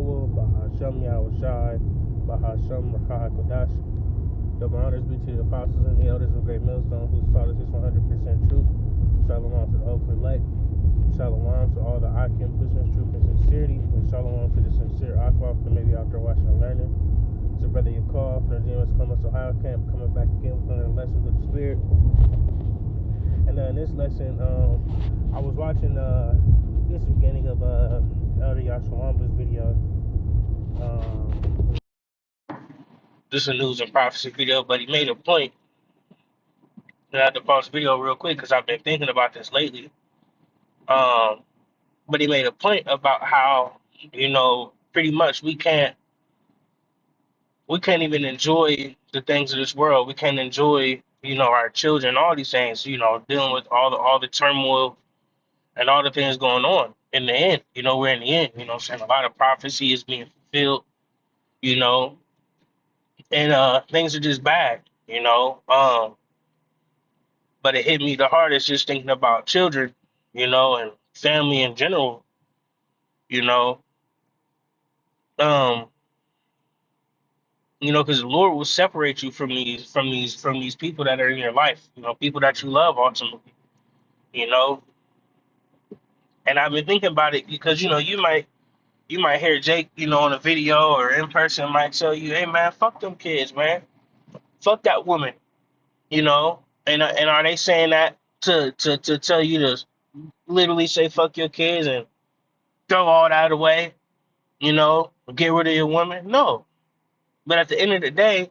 Yahweh, Bahashem Yahushai, Bahashem Rahakodash. Double honors be to the apostles and the elders of Great Millstone who taught us this 100% truth. Shalom to the hopeful elect. Shalom to all the Akim pushing truth and sincerity. And shalom to the sincere Aqua that may be out there watching and learning. To Brother Yakov from the GMS Columbus, Ohio camp, coming back again with another lesson of the Spirit. And in this lesson, I was watching this beginning of Elder Yashawamba's video. This is a news and prophecy video, but he made a point. And I had to pause the video real quick because I've been thinking about this lately. But he made a point about how, pretty much we can't even enjoy the things of this world. We can't enjoy, our children, all these things, dealing with all the turmoil and all the things going on. In the end, we're in the end, what I'm saying? A lot of prophecy is being fulfilled, you know, and things are just bad, you know. But it hit me the hardest just thinking about children, and family in general, you know. Um, because the Lord will separate you from these people that are in your life, people that you love ultimately, you know. And I've been thinking about it because you might hear Jake, on a video or in person might tell you, hey man, fuck them kids, man. Fuck that woman, you know. And are they saying that to tell you to literally say fuck your kids and throw all that away, get rid of your woman? No. But at the end of the day,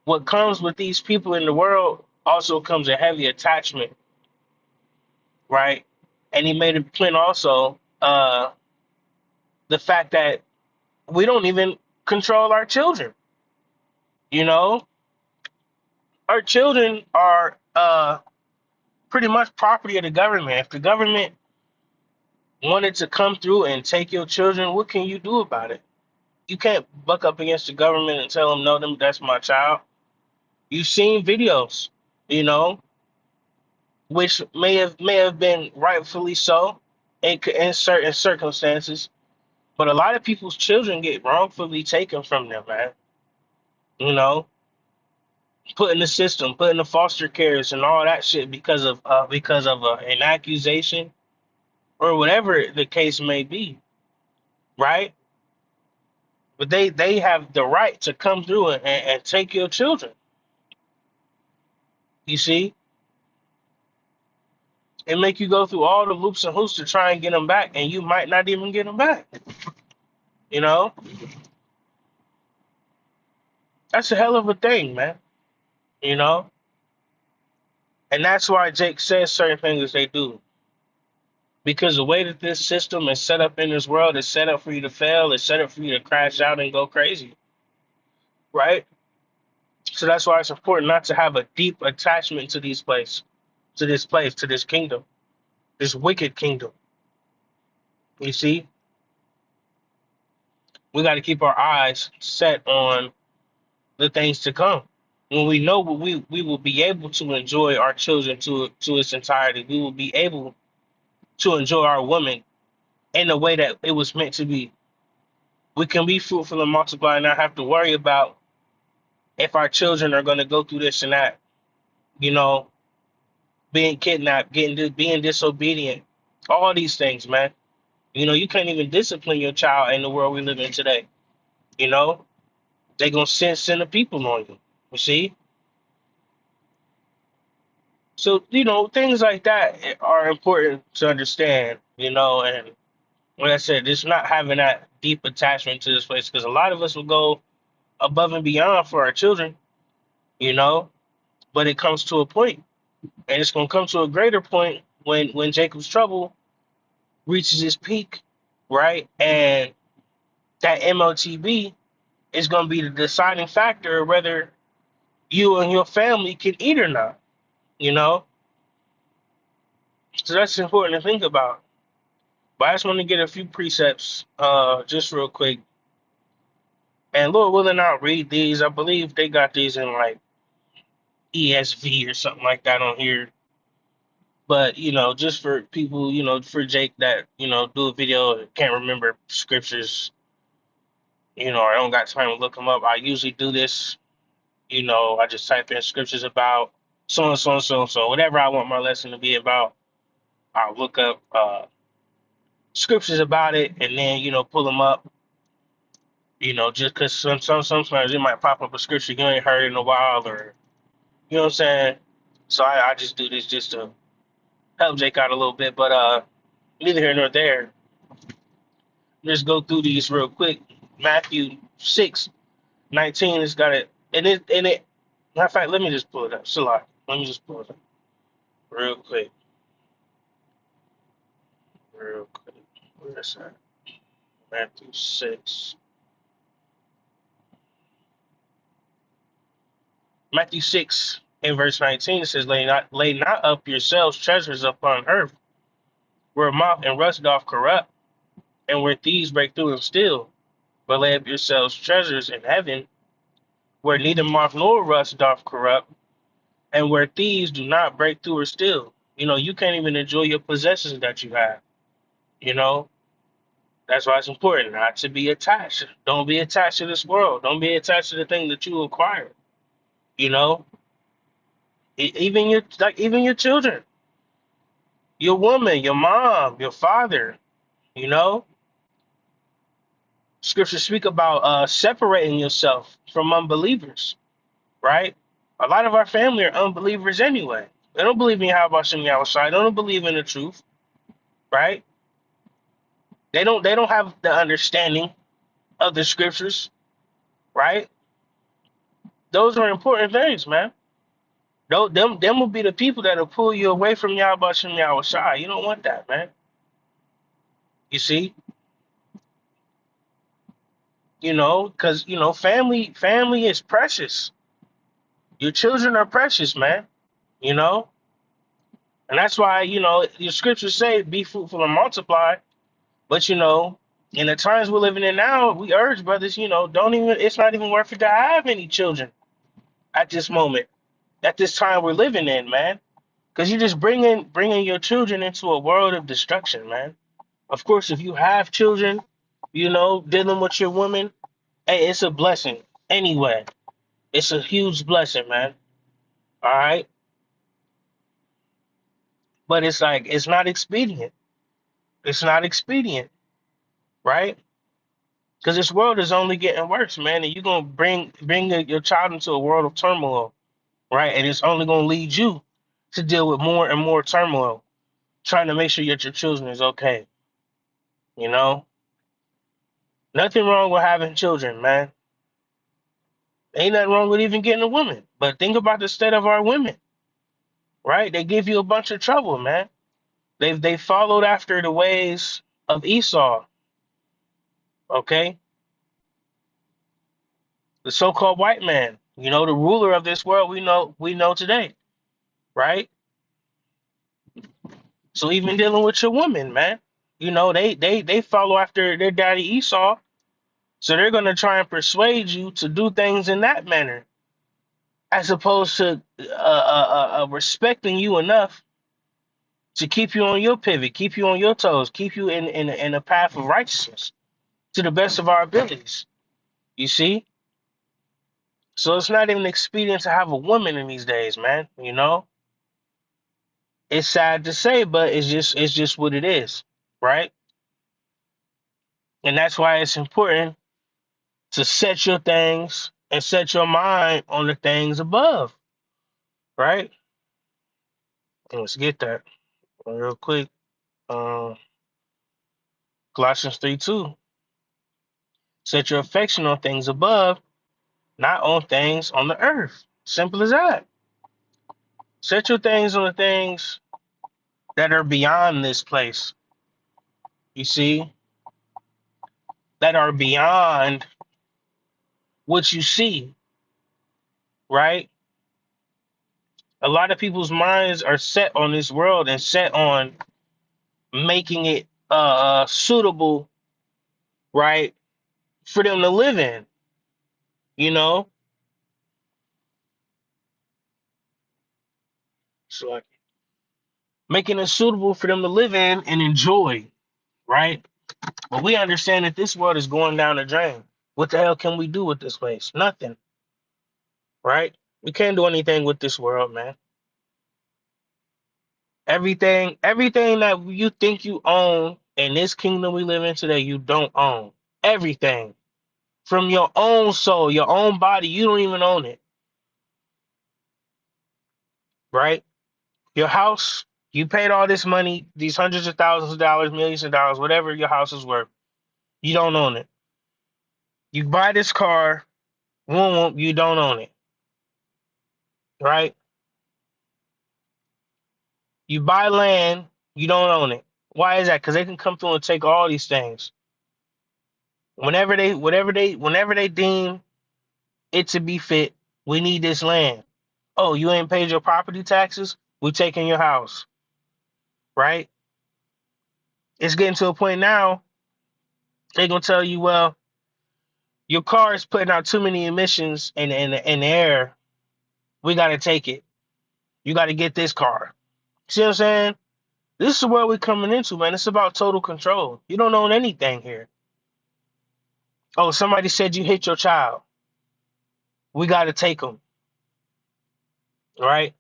what comes with these people in the world also comes a heavy attachment, right? And he made a point also, the fact that we don't even control our children, you know? Our children are pretty much property of the government. If the government wanted to come through and take your children, what can you do about it? You can't buck up against the government and tell them, no, that's my child. You've seen videos, you know, which may have been rightfully so in certain circumstances, but a lot of people's children get wrongfully taken from them, man. You know, put in the system, put in the foster cares and all that shit because of an accusation or whatever the case may be, right? But they have the right to come through and take your children. You see, and make you go through all the loops and hoops to try and get them back, and you might not even get them back. You know, that's a hell of a thing, man. You know, and that's why Jake says certain things as they do, because the way that this system is set up in this world is set up for you to fail. It's set up for you to crash out and go crazy, right? So that's why it's important not to have a deep attachment to to this kingdom, this wicked kingdom. You see, we got to keep our eyes set on the things to come. When we know we will be able to enjoy our children to its entirety, we will be able to enjoy our woman in the way that it was meant to be. We can be fruitful and multiply and not have to worry about if our children are going to go through this and that, you know, being kidnapped, being disobedient, all these things, man. You can't even discipline your child in the world we live in today. You know, they're gonna send the people on you. You see, so things like that are important to understand. And like I said, it's not having that deep attachment to this place because a lot of us will go above and beyond for our children. You know, but it comes to a point, and it's gonna come to a greater point when Jacob's trouble reaches its peak, right? And that MOTB is going to be the deciding factor of whether you and your family can eat or not, you know? So that's important to think about. But I just want to get a few precepts just real quick. And Lord willing, I'll read these. I believe they got these in like ESV or something like that on here. But, just for people, for Jake that, do a video, can't remember scriptures. I don't got time to look them up. I usually do this, I just type in scriptures about so and so and so and so, whatever I want my lesson to be about. I'll look up scriptures about it and then, pull them up, just because sometimes it might pop up a scripture you ain't heard in a while, or, you know what I'm saying? So I just do this just to help Jake out a little bit, but neither here nor there. Just go through these real quick. Matthew 6:19 has got it. And it, matter of fact, let me just pull it up. Salah. Let me just pull it up real quick. Real quick. Where is that? Matthew 6. Matthew 6 in verse 19 it says, lay not up yourselves treasures upon earth, where moth and rust doth corrupt, and where thieves break through and steal. But lay up yourselves treasures in heaven, where neither moth nor rust doth corrupt, and where thieves do not break through or steal. You can't even enjoy your possessions that you have. You know, that's why it's important not to be attached. Don't be attached to this world. Don't be attached to the thing that you acquire. You know, even your children, your woman, your mom, your father. You know, scriptures speak about separating yourself from unbelievers. Right? A lot of our family are unbelievers anyway. They don't believe in Yahweh Shem Yahushua. They don't believe in the truth. Right? They don't have the understanding of the scriptures. Right? Those are important things, man. Them will be the people that'll pull you away from Yahweh Shem Yahushua. You don't want that, man. You see, because family is precious. Your children are precious, man. You know, and that's why your scriptures say, "Be fruitful and multiply." But in the times we're living in now, we urge brothers, don't even. It's not even worth it to have any children at this moment, at this time we're living in, man. Because you're just bringing your children into a world of destruction, man. Of course, if you have children, dealing with your woman, hey, it's a blessing. Anyway, it's a huge blessing, man. All right, but it's like it's not expedient. It's not expedient, right? Because this world is only getting worse, man, and you're gonna bring your child into a world of turmoil, right? And it's only gonna lead you to deal with more and more turmoil, trying to make sure that your children is okay. You know, nothing wrong with having children, man. Ain't nothing wrong with even getting a woman. But think about the state of our women, right? They give you a bunch of trouble, man. They followed after the ways of Esau, okay? The so-called white man, the ruler of this world we know today, right? So even dealing with your woman, man, they follow after their daddy Esau, so they're gonna try and persuade you to do things in that manner, as opposed to respecting you enough to keep you on your pivot, keep you on your toes, keep you in a path of righteousness to the best of our abilities. You see? So it's not even expedient to have a woman in these days, man. It's sad to say, but it's just what it is, right? And that's why it's important to set your things and set your mind on the things above, right? Let's get that real quick. Um, Colossians 3:2. Set your affection on things above, not on things on the earth. Simple as that. Set your things on the things that are beyond this place. You see, that are beyond what you see, right? A lot of people's minds are set on this world and set on making it suitable, right, for them to live in. You know, so like making it suitable for them to live in and enjoy, right? But we understand that this world is going down the drain. What the hell can we do with this place? Nothing, right? We can't do anything with this world, man. Everything that you think you own in this kingdom we live in today, you don't own. Everything. From your own soul, your own body, you don't even own it, right? Your house, you paid all this money, these hundreds of thousands of dollars, millions of dollars, whatever your house is worth. You don't own it. You buy this car, boom, you don't own it, right? You buy land, you don't own it. Why is that? Because they can come through and take all these things. Whenever they deem it to be fit, we need this land. Oh, you ain't paid your property taxes? We taking your house, right? It's getting to a point now, they're gonna tell you, well, your car is putting out too many emissions in the air. We gotta take it. You gotta get this car. See what I'm saying? This is where we're coming into, man. It's about total control. You don't own anything here. Oh, somebody said you hit your child. We gotta take them, right?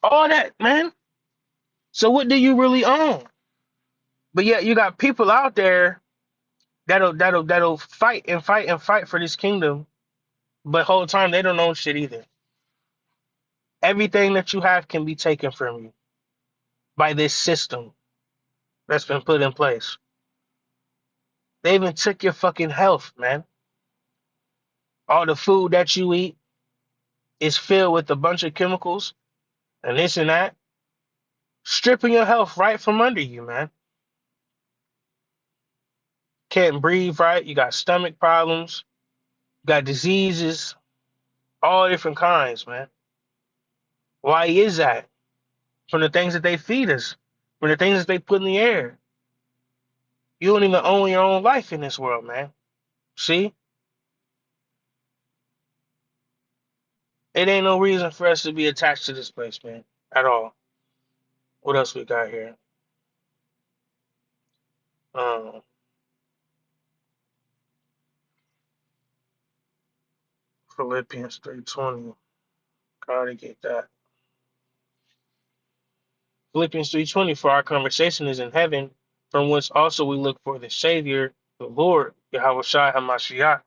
All that, man. So what do you really own? But yet you got people out there that'll fight and fight and fight for this kingdom, but whole time they don't own shit either. Everything that you have can be taken from you by this system that's been put in place. They even took your fucking health, man. All the food that you eat is filled with a bunch of chemicals and this and that, stripping your health right from under you, man. Can't breathe right. You got stomach problems, you got diseases, all different kinds, man. Why is that? From the things that they feed us, from the things that they put in the air. You don't even own your own life in this world, man. See? It ain't no reason for us to be attached to this place, man, at all. What else we got here? Um, Philippians 3:20. Gotta get that. Philippians 3:20. For our conversation is in heaven, from whence also we look for the Savior, the Lord, Yahweh Shai HaMashiach,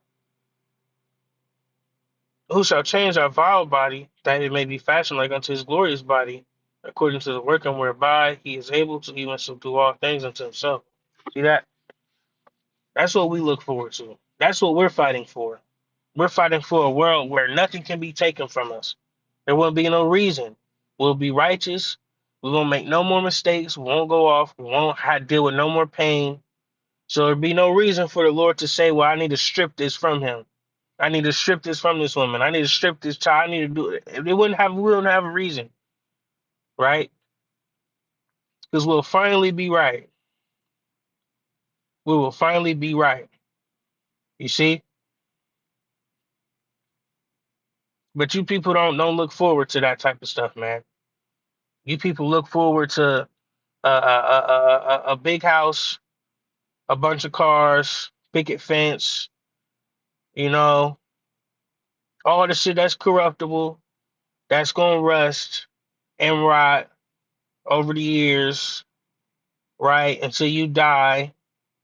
who shall change our vile body, that it may be fashioned like unto his glorious body, according to the working whereby he is able to even subdue all things unto himself. See that? That's what we look forward to. That's what we're fighting for. We're fighting for a world where nothing can be taken from us. There won't be no reason. We'll be righteous. We won't make no more mistakes. We won't go off. We won't have to deal with no more pain. So there'll be no reason for the Lord to say, well, I need to strip this from him. I need to strip this from this woman. I need to strip this child. I need to do it. We wouldn't have a reason, right? Because we'll finally be right. We will finally be right. You see? But you people don't look forward to that type of stuff, man. You people look forward to a big house, a bunch of cars, picket fence, you know, all the shit that's corruptible, that's gonna rust and rot over the years, right? Until you die,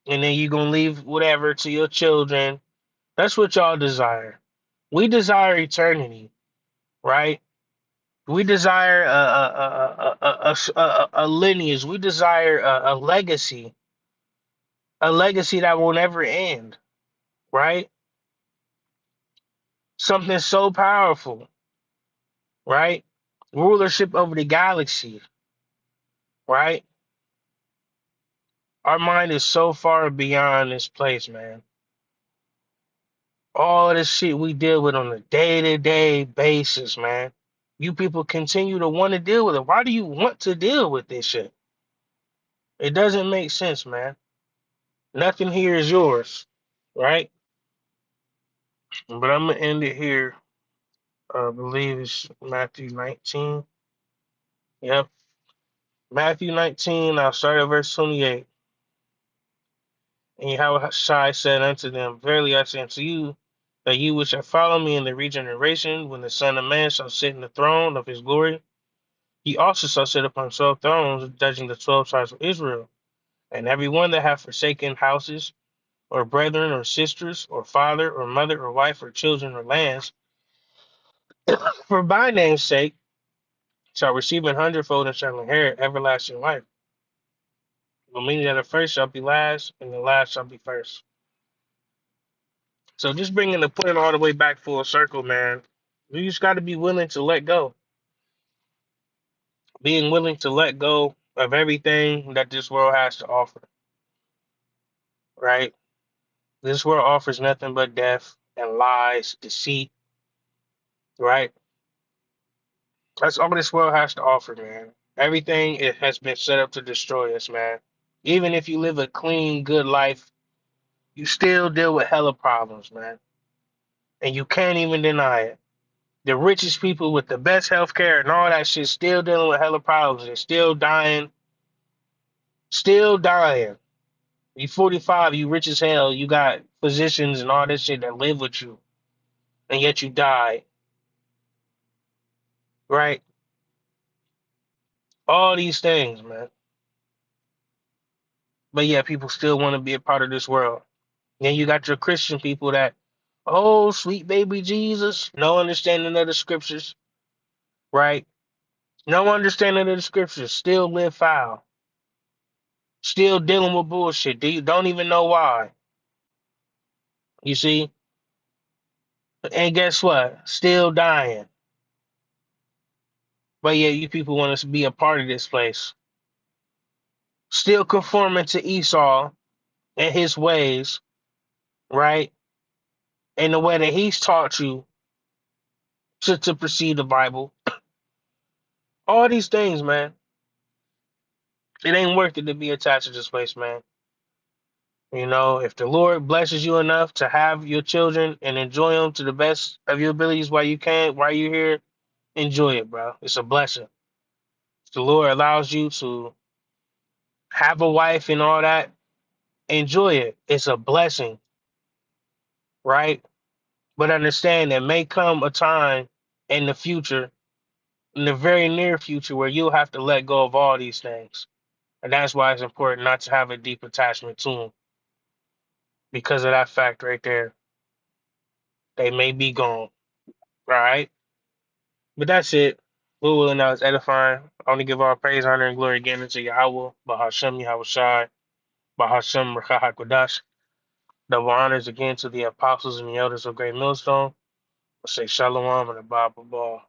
and then you're gonna leave whatever to your children. That's what y'all desire. We desire eternity, right? We desire a lineage. We desire a legacy that will never end, right? Something so powerful, right? Rulership over the galaxy, right? Our mind is so far beyond this place, man. All this shit we deal with on a day-to-day basis, man. You people continue to want to deal with it. Why do you want to deal with this shit? It doesn't make sense, man. Nothing here is yours, right? But I'm gonna end it here. I believe it's Matthew 19. Yep. Matthew 19, I'll start at verse 28. And Yahushua said unto them, Verily I say unto you, that you which shall follow me in the regeneration, when the Son of Man shall sit in the throne of his glory, he also shall sit upon 12 thrones, judging the 12 tribes of Israel. And every one that hath forsaken houses, or brethren, or sisters, or father, or mother, or wife, or children, or lands, for my name's sake, shall receive an hundredfold and shall inherit everlasting life. But meaning that the first shall be last, and the last shall be first. So just bringing the point all the way back full circle, man. You just got to be willing to let go. Being willing to let go of everything that this world has to offer, right? This world offers nothing but death and lies, deceit, right? That's all this world has to offer, man. Everything it has been set up to destroy us, man. Even if you live a clean, good life, you still deal with hella problems, man. And you can't even deny it. The richest people with the best health care and all that shit still dealing with hella problems. They're still dying, still dying. You 45, you rich as hell, you got physicians and all this shit that live with you, and yet you die, right? All these things, man. But yeah, people still want to be a part of this world. Then you got your Christian people that, oh, sweet baby Jesus, no understanding of the scriptures, right? No understanding of the scriptures, still live foul, still dealing with bullshit. You don't even know why. You see? And guess what? Still dying. But yeah, you people want us to be a part of this place. Still conforming to Esau and his ways, right? And the way that he's taught you to perceive the Bible. All these things, man. It ain't worth it to be attached to this place, man. You know, if the Lord blesses you enough to have your children and enjoy them to the best of your abilities while you can, while you're here, enjoy it, bro. It's a blessing. If the Lord allows you to have a wife and all that, enjoy it. It's a blessing, right? But understand there may come a time in the future, in the very near future, where you'll have to let go of all these things. And that's why it's important not to have a deep attachment to them because of that fact right there. They may be gone, all right? But that's it. Lord willing, now is edifying. I want to give all praise, honor, and glory again unto Yahweh, Bahashem Yahushai, Bahashem Rakahakodash. Double honors again to the apostles and the elders of Great Millstone. I say shalom and a Bible ball.